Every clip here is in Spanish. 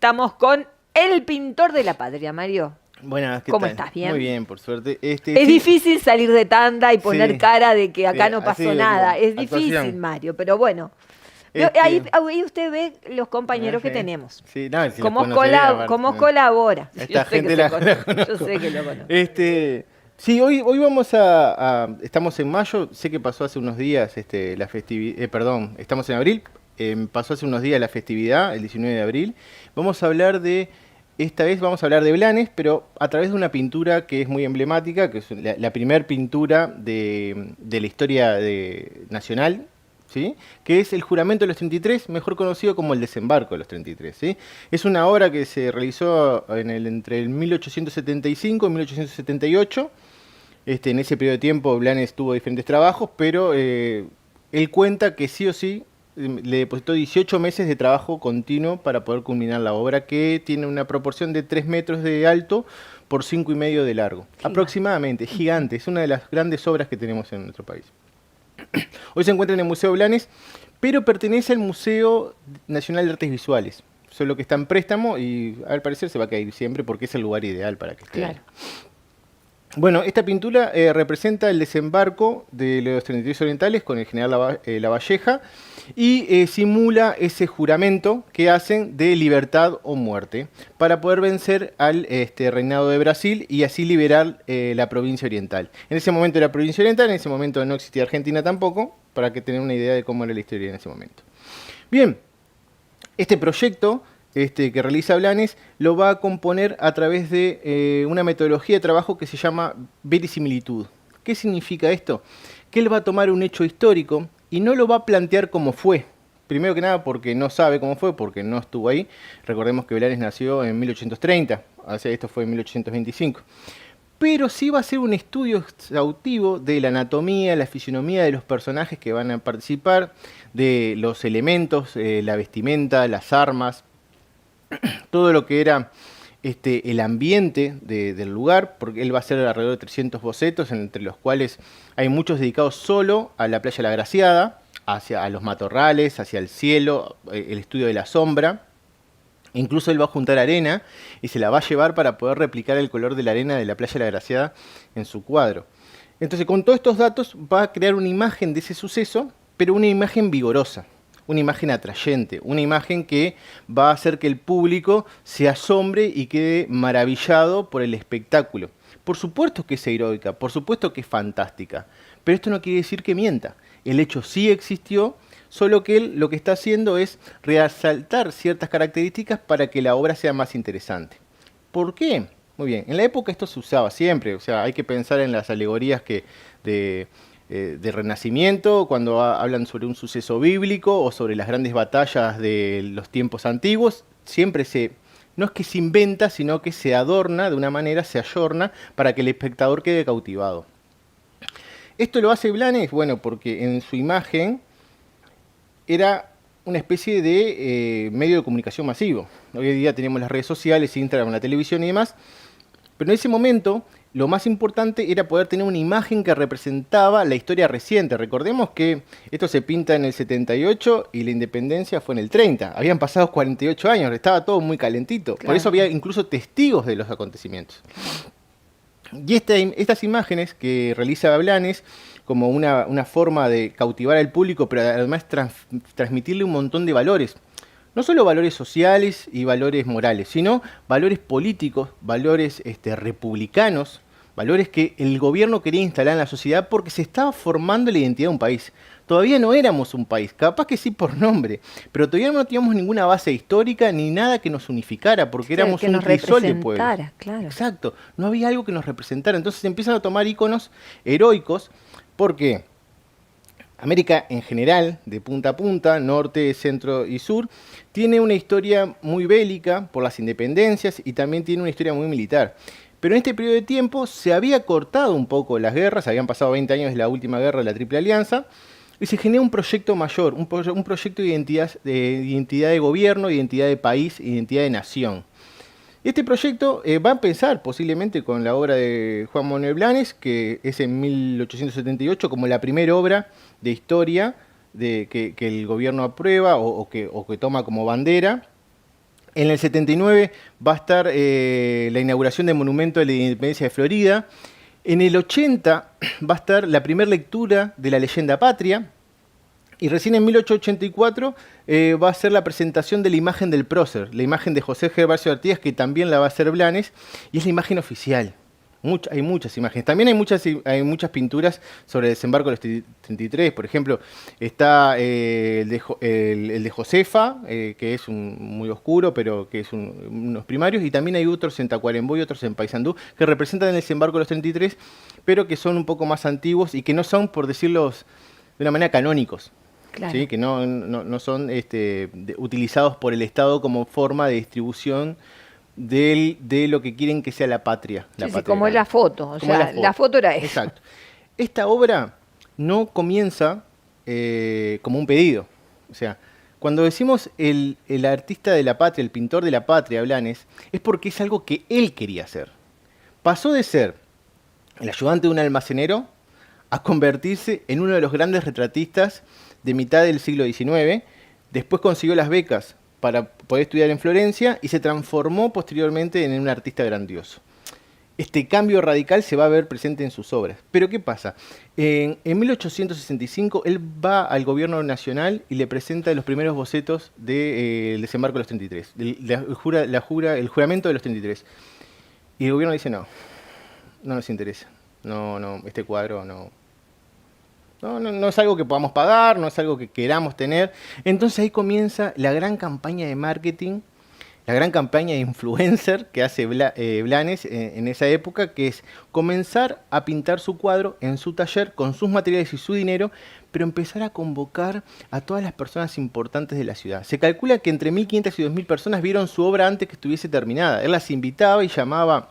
estamos con el pintor de la patria, Mario. Buenas, ¿qué ¿Cómo tal? estás? ¿Bien? Muy bien, por suerte. Es Sí, difícil salir de tanda y poner sí, cara de que acá no así pasó nada. venimos. Es difícil, Actuación. Mario, pero bueno. Este, Ahí usted ve los compañeros que sí, tenemos. sí, no, si los Cómo, conocería aparte. cómo colabora. Yo Esta sé que gente se la yo conozco. sé que lo conozco. Sí, hoy vamos estamos en mayo, sé que pasó hace unos días la festividad, perdón, estamos en abril, pasó hace unos días la festividad, el 19 de abril. Esta vez vamos a hablar de Blanes, pero a través de una pintura que es muy emblemática, que es la primer pintura de la historia nacional, ¿sí? Que es el Juramento de los 33, mejor conocido como el Desembarco de los 33, ¿sí? Es una obra que se realizó entre el 1875 y 1878. En ese periodo de tiempo Blanes tuvo diferentes trabajos, pero él cuenta que sí o sí le depositó 18 meses de trabajo continuo para poder culminar la obra, que tiene una proporción de 3 metros de alto por 5,5 de largo. Gigante. Aproximadamente, gigante. Es una de las grandes obras que tenemos en nuestro país. Hoy se encuentra en el Museo Blanes, pero pertenece al Museo Nacional de Artes Visuales. Solo que está en préstamo y al parecer se va a caer siempre porque es el lugar ideal para que esté. Claro. Bueno, esta pintura representa el desembarco de los 33 orientales con el general Lavalleja y simula ese juramento que hacen de libertad o muerte para poder vencer al reinado de Brasil y así liberar la provincia oriental. En ese momento era provincia oriental, en ese momento no existía Argentina tampoco, para que tengan una idea de cómo era la historia en ese momento. Bien, este proyecto que realiza Blanes lo va a componer a través de una metodología de trabajo que se llama verisimilitud. ¿Qué significa esto? Que él va a tomar un hecho histórico y no lo va a plantear como fue. Primero que nada porque no sabe cómo fue, porque no estuvo ahí. Recordemos que Blanes nació en 1830, o sea, esto fue en 1825. Pero sí va a ser un estudio exhaustivo de la anatomía, la fisionomía de los personajes que van a participar, de los elementos, la vestimenta, las armas, todo lo que era el ambiente del lugar, porque él va a hacer alrededor de 300 bocetos, entre los cuales hay muchos dedicados solo a la playa La Graciada, a los matorrales, hacia el cielo, el estudio de la sombra. Incluso él va a juntar arena y se la va a llevar para poder replicar el color de la arena de la playa La Graciada en su cuadro. Entonces, con todos estos datos va a crear una imagen de ese suceso, pero una imagen vigorosa, una imagen atrayente, una imagen que va a hacer que el público se asombre y quede maravillado por el espectáculo. Por supuesto que es heroica, por supuesto que es fantástica, pero esto no quiere decir que mienta. El hecho sí existió, solo que él lo que está haciendo es resaltar ciertas características para que la obra sea más interesante. ¿Por qué? Muy bien, en la época esto se usaba siempre, o sea, hay que pensar en las alegorías de Renacimiento, cuando hablan sobre un suceso bíblico o sobre las grandes batallas de los tiempos antiguos, siempre no es que se inventa, sino que se adorna de una manera, se ayorna para que el espectador quede cautivado. Esto lo hace Blanes, bueno, porque en su imagen era una especie de medio de comunicación masivo. Hoy en día tenemos las redes sociales, Instagram, la televisión y demás, pero en ese momento lo más importante era poder tener una imagen que representaba la historia reciente. Recordemos que esto se pinta en el 78 y la independencia fue en el 30. Habían pasado 48 años, estaba todo muy calentito. Claro. Por eso había incluso testigos de los acontecimientos. Y estas imágenes que realiza Blanes como una forma de cautivar al público, pero además transmitirle un montón de valores. No solo valores sociales y valores morales, sino valores políticos, valores republicanos, valores que el gobierno quería instalar en la sociedad porque se estaba formando la identidad de un país. Todavía no éramos un país, capaz que sí por nombre, pero todavía no teníamos ninguna base histórica ni nada que nos unificara, porque éramos un crisol de pueblos. Claro. Exacto, no había algo que nos representara. Entonces se empiezan a tomar iconos heroicos, porque América en general, de punta a punta, norte, centro y sur, tiene una historia muy bélica por las independencias y también tiene una historia muy militar. Pero en este periodo de tiempo se había cortado un poco las guerras, habían pasado 20 años de la última guerra de la Triple Alianza, y se genera un proyecto mayor, un proyecto de identidad de gobierno, identidad de país, identidad de nación. Este proyecto va a empezar posiblemente con la obra de Juan Manuel Blanes, que es en 1878 como la primera obra de historia que el gobierno aprueba o que toma como bandera. En el 79 va a estar la inauguración del Monumento de la Independencia de Florida. En el 80 va a estar la primera lectura de la leyenda patria. Y recién en 1884 va a ser la presentación de la imagen del prócer, la imagen de José Gervasio Artigas, que también la va a hacer Blanes, y es la imagen oficial. Hay muchas imágenes. También hay muchas pinturas sobre el desembarco de los 33. Por ejemplo, está el de Josefa, que es muy oscuro, pero que es unos primarios. Y también hay otros en Tacuarembó y otros en Paysandú, que representan el desembarco de los 33, pero que son un poco más antiguos y que no son, por decirlo de una manera, canónicos. Claro. ¿Sí? Que no son utilizados por el Estado como forma de distribución de lo que quieren que sea la patria. Sí, como es la foto, o sea, la foto era eso. Exacto. Esta obra no comienza como un pedido. O sea, cuando decimos el artista de la patria, el pintor de la patria, Blanes, es porque es algo que él quería hacer. Pasó de ser el ayudante de un almacenero a convertirse en uno de los grandes retratistas de mitad del siglo XIX. Después consiguió las becas para poder estudiar en Florencia y se transformó posteriormente en un artista grandioso. Este cambio radical se va a ver presente en sus obras. Pero ¿qué pasa? En 1865 él va al gobierno nacional y le presenta los primeros bocetos del desembarco de los 33, el juramento de los 33. Y el gobierno dice no nos interesa, este cuadro no es algo que podamos pagar, no es algo que queramos tener. Entonces ahí comienza la gran campaña de marketing, la gran campaña de influencer que hace Blanes en esa época, que es comenzar a pintar su cuadro en su taller con sus materiales y su dinero, pero empezar a convocar a todas las personas importantes de la ciudad. Se calcula que entre 1.500 y 2.000 personas vieron su obra antes que estuviese terminada. Él las invitaba y llamaba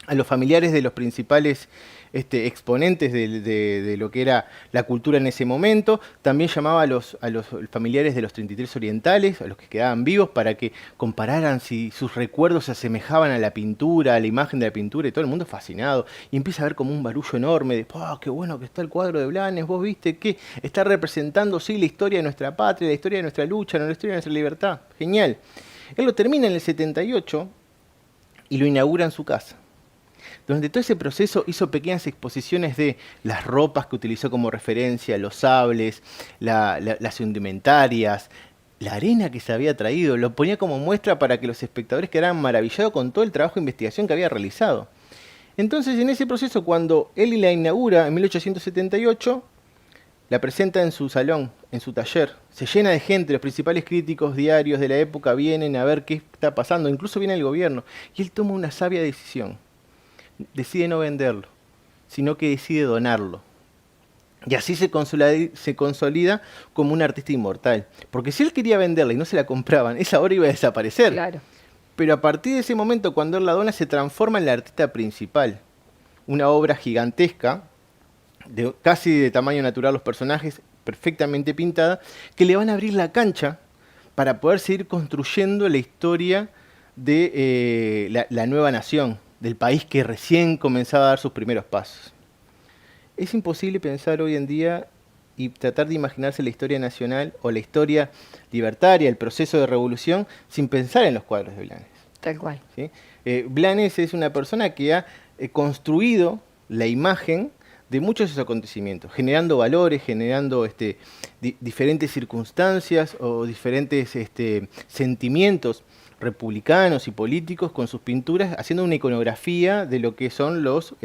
a los familiares de los principales exponentes de lo que era la cultura en ese momento. También llamaba a los familiares de los 33 orientales, a los que quedaban vivos, para que compararan si sus recuerdos se asemejaban a la pintura, a la imagen de la pintura, y todo el mundo fascinado. Y empieza a ver como un barullo enorme de, ¡oh, qué bueno que está el cuadro de Blanes! Vos viste que está representando, sí, la historia de nuestra patria, la historia de nuestra lucha, la historia de nuestra libertad. Genial. Él lo termina en el 78 y lo inaugura en su casa. Durante todo ese proceso hizo pequeñas exposiciones de las ropas que utilizó como referencia, los sables, las indumentarias, la arena que se había traído. Lo ponía como muestra para que los espectadores quedaran maravillados con todo el trabajo de investigación que había realizado. Entonces, en ese proceso, cuando él la inaugura en 1878, la presenta en su salón, en su taller. Se llena de gente, los principales críticos diarios de la época vienen a ver qué está pasando, incluso viene el gobierno. Y él toma una sabia decisión. Decide no venderlo, sino que decide donarlo. Y así se consolida como un artista inmortal. Porque si él quería venderla y no se la compraban, esa obra iba a desaparecer. Claro. Pero a partir de ese momento, cuando él la dona, se transforma en la artista principal. Una obra gigantesca, casi de tamaño natural los personajes, perfectamente pintada, que le van a abrir la cancha para poder seguir construyendo la historia de la nueva nación, del país que recién comenzaba a dar sus primeros pasos. Es imposible pensar hoy en día y tratar de imaginarse la historia nacional o la historia libertaria, el proceso de revolución, sin pensar en los cuadros de Blanes. Tal cual. ¿Sí? Blanes es una persona que ha construido la imagen de muchos de esos acontecimientos, generando valores, generando diferentes circunstancias o diferentes sentimientos republicanos y políticos con sus pinturas, haciendo una iconografía de lo que son los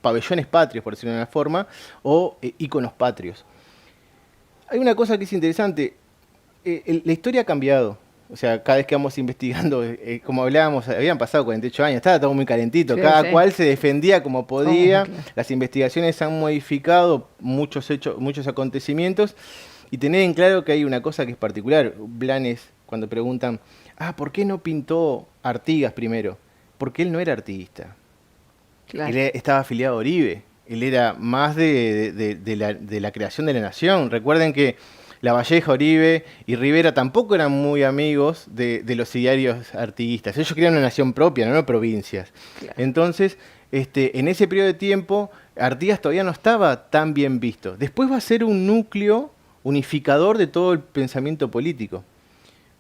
pabellones patrios, por decirlo de una forma, o íconos patrios. Hay una cosa que es interesante, la historia ha cambiado. O sea, cada vez que vamos investigando, como hablábamos, habían pasado 48 años, estaba todo muy calentito, sí, cada cual se defendía como podía, claro. Las investigaciones han modificado muchos acontecimientos, y tener en claro que hay una cosa que es particular. Blanes, cuando preguntan, ¿por qué no pintó Artigas primero? Porque él no era artista. Claro. Él estaba afiliado a Oribe. Él era más de la creación de la nación. Recuerden que Lavalleja, Oribe y Rivera tampoco eran muy amigos de los idearios artiguistas. Ellos querían una nación propia, no provincias. Claro. Entonces, en ese periodo de tiempo, Artigas todavía no estaba tan bien visto. Después va a ser un núcleo unificador de todo el pensamiento político.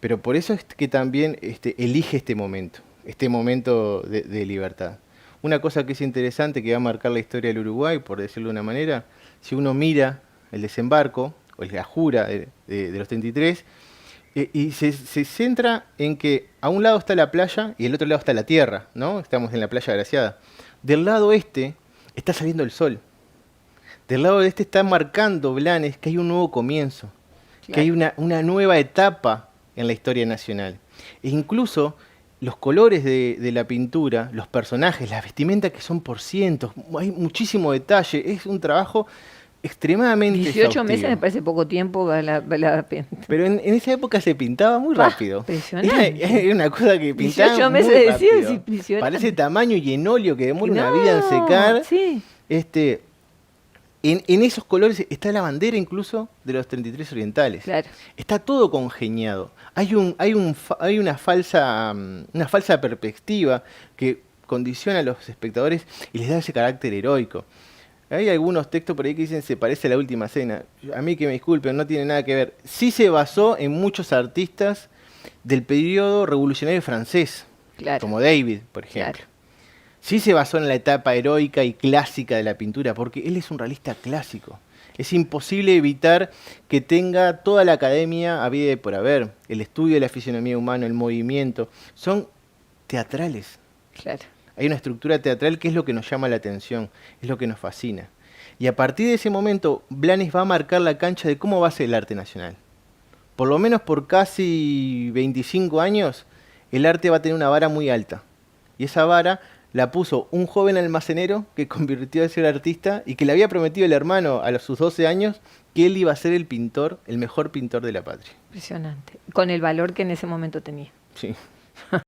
Pero por eso es que también elige este momento de libertad. Una cosa que es interesante, que va a marcar la historia del Uruguay, por decirlo de una manera, si uno mira el desembarco, o la jura de los 33, y se centra en que a un lado está la playa y del otro lado está la tierra, ¿no? Estamos en la playa Graciada. Del lado este está saliendo el sol. Del lado este está marcando Blanes que hay un nuevo comienzo, claro, que hay una nueva etapa en la historia nacional. E incluso los colores de la pintura, los personajes, las vestimentas que son por cientos, hay muchísimo detalle, es un trabajo extremadamente 18 exhaustivo. meses me parece poco tiempo para la Pero en esa época se pintaba muy rápido. Impresionante. Era una cosa que pintaba 18 muy meses rápido. es impresionante. Para ese tamaño y en óleo que demora una vida en secar. Sí. En esos colores está la bandera incluso de los 33 orientales. Claro. Está todo congeniado. Hay una falsa perspectiva que condiciona a los espectadores y les da ese carácter heroico. Hay algunos textos por ahí que dicen se parece a La Última Cena. A mí que me disculpen, no tiene nada que ver. Sí se basó en muchos artistas del periodo revolucionario francés, claro, como David, por ejemplo. Claro. Sí se basó en la etapa heroica y clásica de la pintura, porque él es un realista clásico. Es imposible evitar que tenga toda la academia habida y por haber. El estudio de la fisionomía humana, el movimiento, son teatrales. Claro. Hay una estructura teatral que es lo que nos llama la atención, es lo que nos fascina. Y a partir de ese momento, Blanes va a marcar la cancha de cómo va a ser el arte nacional. Por lo menos por casi 25 años, el arte va a tener una vara muy alta. Y esa vara la puso un joven almacenero que convirtió a ser artista y que le había prometido el hermano a sus 12 años que él iba a ser el pintor, el mejor pintor de la patria. Impresionante. Con el valor que en ese momento tenía. Sí.